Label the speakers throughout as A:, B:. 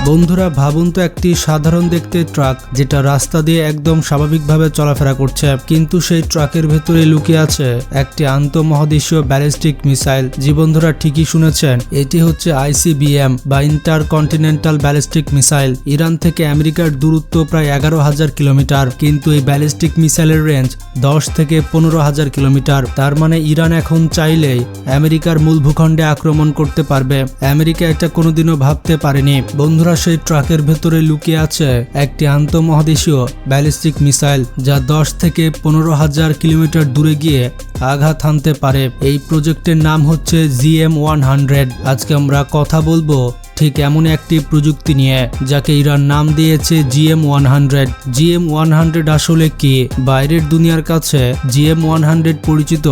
A: বন্ধুরা ভাবুন তো একটি সাধারণ দেখতে ট্রাক যেটা রাস্তা দিয়ে একদম স্বাভাবিকভাবে চলাফেরা করছে, কিন্তু সেই ট্রাকের ভেতরে লুকিয়ে আছে একটি আন্তঃমহাদেশীয় ব্যালিস্টিক মিসাইল। জি বন্ধুরা, ঠিকই শুনেছেন, এটি হচ্ছে ICBM বা ইন্টারকন্টিনেন্টাল ব্যালিস্টিক মিসাইল। ইরান থেকে আমেরিকার দূরত্ব প্রায় 11,000 কিলোমিটার, কিন্তু এই ব্যালিস্টিক মিসাইলের রেঞ্জ 10 থেকে 15,000 কিলোমিটার। তার মানে ইরান এখন চাইলেই আমেরিকার মূল ভূখণ্ডে আক্রমণ করতে পারবে। আমেরিকা এটা কোনোদিনও ভাবতে পারেনি। বন্ধুরা, সেই ট্রাকের ভেতরে লুকিয়ে আছে একটি আন্তঃমহাদেশীয় ব্যালিস্টিক মিসাইল, যা 10 থেকে 15,000 কিলোমিটার দূরে গিয়ে আঘাত হানতে পারে। এই প্রজেক্টের নাম হচ্ছে GM-100। আজকে আমরা কথা বলবো ঠিক এমন একটি প্রযুক্তি নিয়ে, যাকে ইরান নাম দিয়েছে GM-100। GM-100 আসলে কি? বাইরের দুনিয়ার কাছে GM-100 পরিচিত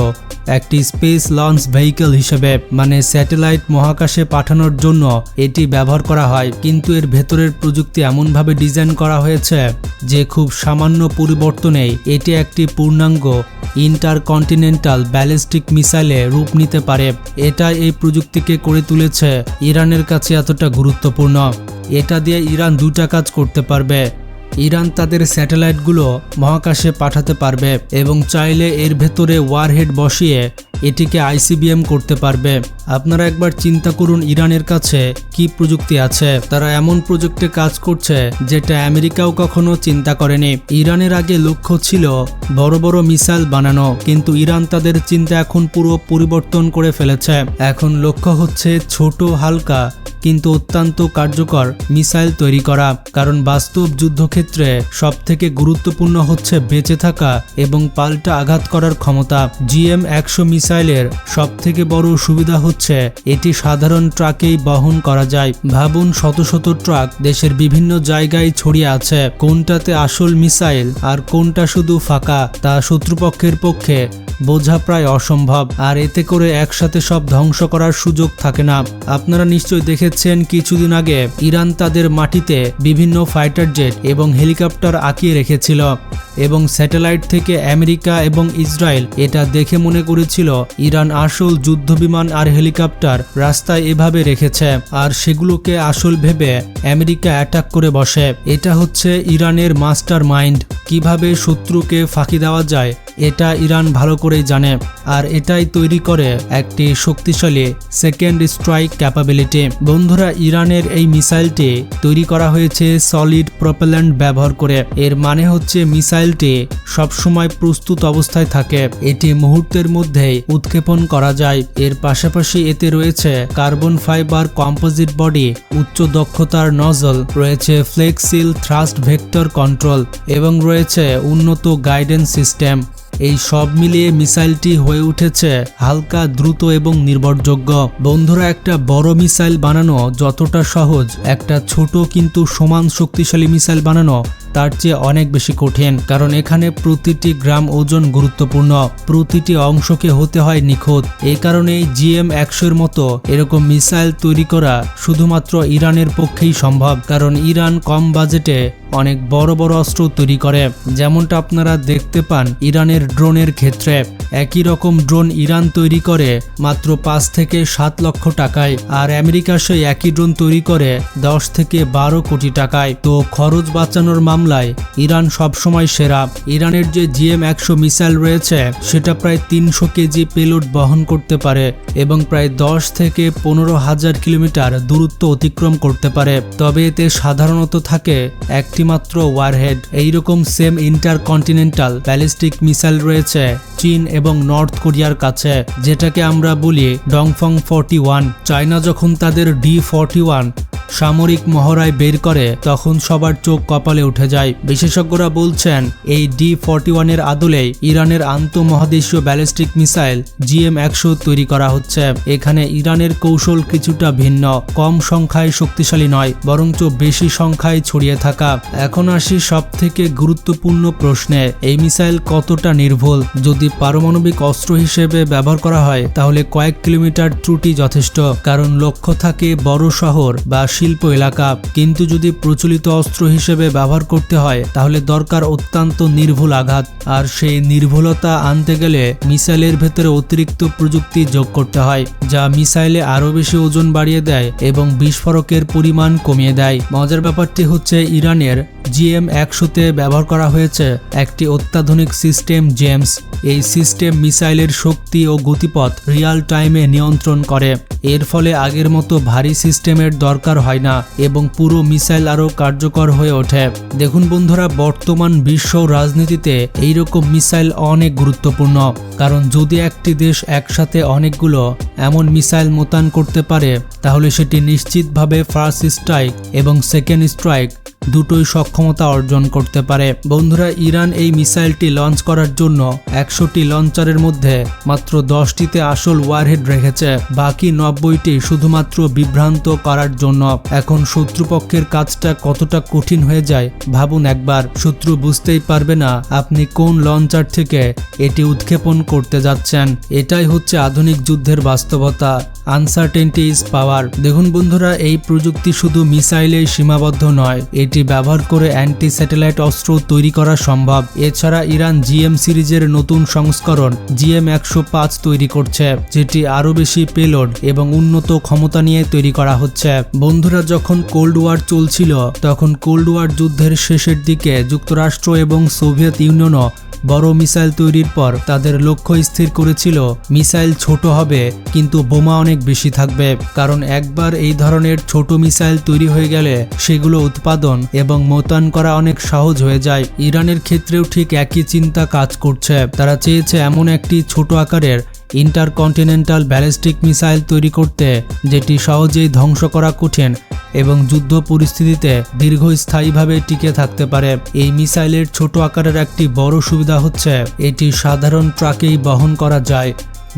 A: একটি স্পেস লঞ্চ ভেহিকল হিসেবে, মানে স্যাটেলাইট মহাকাশে পাঠানোর জন্য এটি ব্যবহার করা হয়। কিন্তু এর ভেতরের প্রযুক্তি এমনভাবে ডিজাইন করা হয়েছে যে খুব সামান্য পরিবর্তনেই এটি একটি পূর্ণাঙ্গ ইন্টারকন্টিনেন্টাল ব্যালিস্টিক মিসাইলে রূপ নিতে পারে। এটা এই প্রযুক্তিকে করে তুলেছে ইরানের কাছে এতটা গুরুত্বপূর্ণ। এটা দিয়ে ইরান দুটা কাজ করতে পারবে। ইরান তাদের স্যাটেলাইটগুলো মহাকাশে পাঠাতে পারবে এবং চাইলে এর ভেতরে ওয়ারহেড বসিয়ে এটিকে ICBM করতে পারবে। আপনারা একবার চিন্তা করুন, ইরানের কাছে কি প্রযুক্তি আছে। তারা এমন প্রজেক্টে কাজ করছে যেটা আমেরিকাও কখনো চিন্তা করেনি। ইরানের আগে লক্ষ্য ছিল বড় বড় মিসাইল বানানো, কিন্তু ইরান তাদের চিন্তা এখন পুরো পরিবর্তন করে ফেলেছে। এখন লক্ষ্য হচ্ছে ছোট, হালকা কিন্তু অত্যন্ত কার্যকর মিসাইল তৈরি করা। কারণ বাস্তব যুদ্ধক্ষেত্রে সবথেকে গুরুত্বপূর্ণ হচ্ছে বেঁচে থাকা এবং পাল্টা আঘাত করার ক্ষমতা। GM-100 মিসাইলের সবথেকে বড় সুবিধা হচ্ছে এটি সাধারণ ট্রাকেই বহন করা যায়। ভাবুন, শত শত ট্রাক দেশের বিভিন্ন জায়গায় ছড়িয়ে আছে। কোনটাতে আসল মিসাইল আর কোনটা শুধু ফাঁকা, তা শত্রুপক্ষের পক্ষে বোঝা প্রায় অসম্ভব। আর এতে করে একসাথে সব ধ্বংস করার সুযোগ থাকে না। আপনারা নিশ্চয়ই দেখেছেন, কিছুদিন আগে ইরান তাদের মাটিতে বিভিন্ন ফাইটার জেট এবং হেলিকপ্টার আঁকিয়ে রেখেছিল এবং স্যাটেলাইট থেকে আমেরিকা এবং ইসরায়েল এটা দেখে মনে করেছিল ইরান আসল যুদ্ধবিমান আর হেলিকপ্টার রাস্তায় এভাবে রেখেছে, আর সেগুলোকে আসল ভেবে আমেরিকা অ্যাটাক করে বসে। এটা হচ্ছে ইরানের মাস্টার মাইন্ড। কিভাবে শত্রুকে ফাঁকি দেওয়া যায় এটা ইরান ভালো করেই জানে, আর এটাই তৈরি করে একটি শক্তিশালী সেকেন্ড স্ট্রাইক ক্যাপাবিলিটি। বন্ধুরা, ইরানের এই মিসাইলটি তৈরি করা হয়েছে সলিড প্রপেল্যান্ট ব্যবহার করে। এর মানে হচ্ছে মিসাইলটি সবসময় প্রস্তুত অবস্থায় থাকে। এটি মুহূর্তের মধ্যেই উৎক্ষেপণ করা যায়। এর পাশাপাশি এতে রয়েছে কার্বন ফাইবার কম্পোজিট বডি, উচ্চ দক্ষতার নজল, রয়েছে ফ্লেক্সিল থ্রাস্ট ভেক্টর কন্ট্রোল এবং রয়েছে উন্নত গাইডেন্স সিস্টেম। এই সব মিলিয়ে মিসাইলটি হয়ে উঠেছে হালকা, দ্রুত এবং নির্ভরযোগ্য। বন্ধুরা, একটা বড় মিসাইল বানানো যতটা সহজ, একটা ছোট কিন্তু সমান শক্তিশালী মিসাইল বানানো তার চেয়ে অনেক বেশি কঠিন। কারণ এখানে প্রতিটি গ্রাম ওজন গুরুত্বপূর্ণ, প্রতিটি অংশকে হতে হয় নিখুঁত। এই কারণেই GM-100 মতো এরকম মিসাইল তৈরি করা শুধুমাত্র ইরানের পক্ষেই সম্ভব। কারণ ইরান কম বাজেটে অনেক বড় বড় অস্ত্র তৈরি করে। যেমনটা আপনারা দেখতে পান ইরানের ড্রোনের ক্ষেত্রে। একই রকম ড্রোন ইরান তৈরি করে মাত্র 5 থেকে 7 লক্ষ টাকায়, আর আমেরিকা সেই একই ড্রোন তৈরি করে 10 থেকে 12 কোটি টাকায়। তো খরচ বাঁচানোর মামলায় ইরান সবসময় সেরা। ইরানের যে GM-100 মিসাইল রয়েছে সেটা প্রায় 300 কেজি পেলোড বহন করতে পারে এবং প্রায় 10 থেকে 15,000 কিলোমিটার দূরত্ব অতিক্রম করতে পারে। তবে এতে সাধারণত থাকে একটি মাত্র ওয়ারহেড। এইরকম সেম ইন্টারকন্টিনেন্টাল ব্যালিস্টিক মিসাইল রয়েছে চীন এবং নর্থ কোরিয়ার কাছে, যেটাকে আমরা বলি ডংফং 41। চায়না যখন তাদের D-41 সামরিক মহড়ায় বের করে তখন সবার চোখ কপালে উঠে যায়। বিশেষজ্ঞরা বলছেন এই D-41 এর আদলেই ইরানের আন্তঃমহাদেশীয় ব্যালিস্টিক মিসাইল GM-100 তৈরি করা হচ্ছে। এখানে ইরানের কৌশল কিছুটা ভিন্ন, কম সংখ্যায় শক্তিশালী নয়, বরঞ্চ বেশি সংখ্যায় ছড়িয়ে থাকা। এখন আসি সব থেকে গুরুত্বপূর্ণ প্রশ্নে, এই মিসাইল কতটা নির্ভুল? যদি পারমাণবিক অস্ত্র হিসেবে ব্যবহার করা হয় তাহলে কয়েক কিলোমিটার ত্রুটি যথেষ্ট, কারণ লক্ষ্য থাকে বড় শহর বা শিল্প এলাকা। কিন্তু যদি প্রচলিত অস্ত্র হিসেবে ব্যবহার করতে হয় তাহলে দরকার অত্যন্ত নির্ভুল আঘাত, আর সেই নির্ভুলতা আনতে গেলে মিসাইলের ভেতরে অতিরিক্ত প্রযুক্তি যোগ করতে হয়, যা মিসাইলে আরো বেশি ওজন বাড়িয়ে দেয় এবং বিস্ফোরকের পরিমাণ কমিয়ে দেয়। মজার ব্যাপারটি হচ্ছে ইরানের GM-100-তে ব্যবহার করা হয়েছে একটি অত্যাধুনিক সিস্টেম জেমস। এই সিস্টেম মিসাইলের শক্তি ও গতিপথ রিয়াল টাইমে নিয়ন্ত্রণ করে। এর ফলে আগের মতো ভারী সিস্টেমের দরকার হয় না এবং পুরো মিসাইল আরও কার্যকর হয়ে ওঠে। দেখুন বন্ধুরা, বর্তমান বিশ্ব রাজনীতিতে এইরকম মিসাইল অনেক গুরুত্বপূর্ণ, কারণ যদি একটি দেশ একসাথে অনেকগুলো এমন মিসাইল মোতায়েন করতে পারে তাহলে সেটি নিশ্চিতভাবে ফার্স্ট স্ট্রাইক এবং সেকেন্ড স্ট্রাইক দুটোই সক্ষমতা অর্জন করতে পারে। বন্ধুরা, ইরান এই মিসাইলটি লঞ্চ করার জন্য 100টি লঞ্চারের মধ্যে মাত্র 10টিতে আসল ওয়ারহেড রেখেছে, বাকি 90টি শুধুমাত্র বিভ্রান্ত করার জন্য। এখন শত্রুপক্ষের কাজটা কতটা কঠিন হয়ে যায় ভাবুন একবার। শত্রু বুঝতেই পারবে না আপনি কোন লঞ্চার থেকে এটি উৎক্ষেপণ করতে যাচ্ছেন। এটাই হচ্ছে আধুনিক যুদ্ধের বাস্তবতা। Uncertainty is power. দেখুন বন্ধুরা, এই প্রযুক্তি শুধু মিসাইলেই সীমাবদ্ধ নয়, এটি ব্যবহার করে অ্যান্টি স্যাটেলাইট অস্ত্র তৈরি করা সম্ভব। এছাড়া ইরান GM সিরিজের নতুন সংস্করণ GM-105 তৈরি করছে, যেটি আরও বেশি পেলোড এবং উন্নত ক্ষমতা নিয়ে তৈরি করা হচ্ছে। বন্ধুরা, যখন কোল্ড ওয়ার চলছিল তখন কোল্ড ওয়ার যুদ্ধের শেষের দিকে যুক্তরাষ্ট্র এবং সোভিয়েত ইউনিয়নও বড় মিসাইল তৈরির পর তাদের লক্ষ্য স্থির করেছিল মিসাইল ছোট হবে কিন্তু বোমা অনেক বেশি থাকবে, কারণ একবার এই ধরনের ছোট মিসাইল তৈরি হয়ে গেলে সেগুলো উৎপাদন এবং মোতায়েন করা অনেক সহজ হয়ে যায়। ইরানের ক্ষেত্রেও ঠিক একই চিন্তা কাজ করছে। তারা চেয়েছে এমন একটি ছোট আকারের ইন্টারকন্টিনেন্টাল ব্যালিস্টিক মিসাইল তৈরি করতে যেটি সহজেই ধ্বংস করা কঠিন এবং যুদ্ধ পরিস্থিতিতে দীর্ঘস্থায়ীভাবে টিকে থাকতে পারে। এই মিসাইলের ছোট আকারের একটি বড় সুবিধা হচ্ছে এটি সাধারণ ট্রাকেই বহন করা যায়,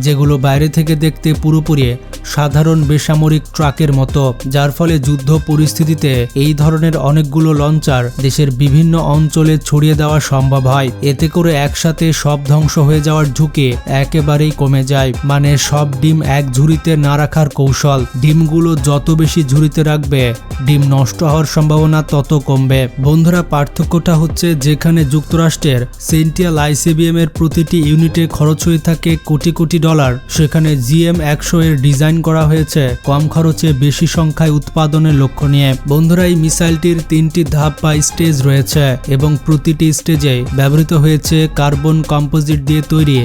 A: যেগুলো বাইরে থেকে দেখতে পুরোপুরি সাধারণ বেসামরিক ট্রাকের মতো, যার ফলে যুদ্ধ পরিস্থিতিতে এই ধরনের অনেকগুলো লঞ্চার দেশের বিভিন্ন অঞ্চলে ছড়িয়ে দেওয়া সম্ভব হয়। এতে করে একসাথে সব ধ্বংস হয়ে যাওয়ার ঝুঁকি একেবারেই কমে যায়। মানে সব ডিম এক ঝুড়িতে না রাখার কৌশল। ডিমগুলো যত বেশি ঝুড়িতে রাখবে ডিম নষ্ট হওয়ার সম্ভাবনা তত কমবে। বন্ধুরা, পার্থক্যটা হচ্ছে যেখানে যুক্তরাষ্ট্রের সেন্টিয়াল ICBM এর প্রতিটি ইউনিটে খরচ হয়ে থাকে কোটি কোটি ডলার, সেখানে GM-100 এর ডিজাইন করা হয়েছে কম খরচে বেশি সংখ্যায় উৎপাদনের লক্ষ্য নিয়ে। বন্ধুরা, এই মিসাইলটির 3টি ধাপ বা স্টেজ রয়েছে এবং প্রতিটি স্টেজে ব্যবহৃত হয়েছে কার্বন কম্পোজিট দিয়ে তৈরি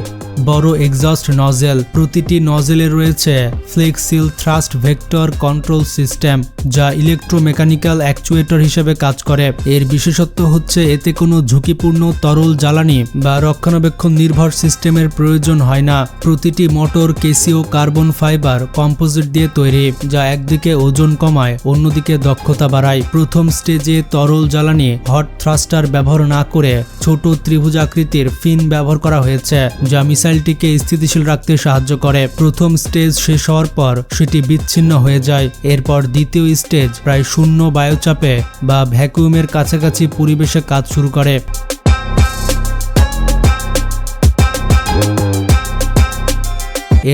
A: বড় এক্সস্ট নজেল। প্রতিটি নজেলে রয়েছে ফ্লেক্সিল থ্রাস্ট ভেক্টর কন্ট্রোল সিস্টেম, যা ইলেকট্রোমেকানিক্যাল অ্যাকচুয়েটর হিসেবে কাজ করে। এর বিশেষত্ব হচ্ছে এতে কোনো ঝুঁকিপূর্ণ তরল জ্বালানি বা রক্ষণাবেক্ষণ নির্ভর সিস্টেমের প্রয়োজন হয় না। প্রতিটি motor Casio carbon fibre composite দিয়ে তৈরি, যা একদিকে ওজন কমায় অন্যদিকে দক্ষতা বাড়ায়। প্রথম স্টেজে তরল জ্বালানি হট থ্রাস্টার ব্যবহার না করে ছোট ত্রিভুজাকৃতির ফিন ব্যবহার করা হয়েছে, যা মিসাইলটিকে স্থিতিশীল রাখতে সাহায্য করে। প্রথম স্টেজ শেষ হওয়ার পর সেটি বিচ্ছিন্ন হয়ে যায়। এরপর দ্বিতীয় স্টেজ প্রায় শূন্য বায়ুচাপে বা ভ্যাকুয়ামের কাছাকাছি পরিবেশে কাজ শুরু করে।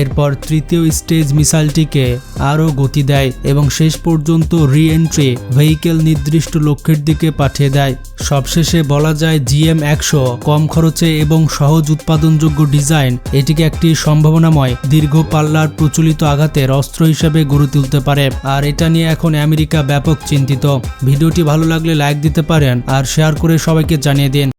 A: এরপর তৃতীয় স্টেজ মিসাইলটিকে আরও গতি দেয় এবং শেষ পর্যন্ত রি-এন্ট্রি ভেহিকেল নির্দিষ্ট লক্ষ্যের দিকে পাঠিয়ে দেয়। সবশেষে বলা যায় GM-100 কম খরচে এবং সহজ উৎপাদনযোগ্য ডিজাইন এটিকে একটি সম্ভাবনাময় দীর্ঘ পাল্লার প্রচলিত আঘাতের অস্ত্র হিসেবে গড়ে তুলতে পারে। আর এটা নিয়ে এখন আমেরিকা ব্যাপক চিন্তিত। ভিডিওটি ভালো লাগলে লাইক দিতে পারেন আর শেয়ার করে সবাইকে জানিয়ে দিন।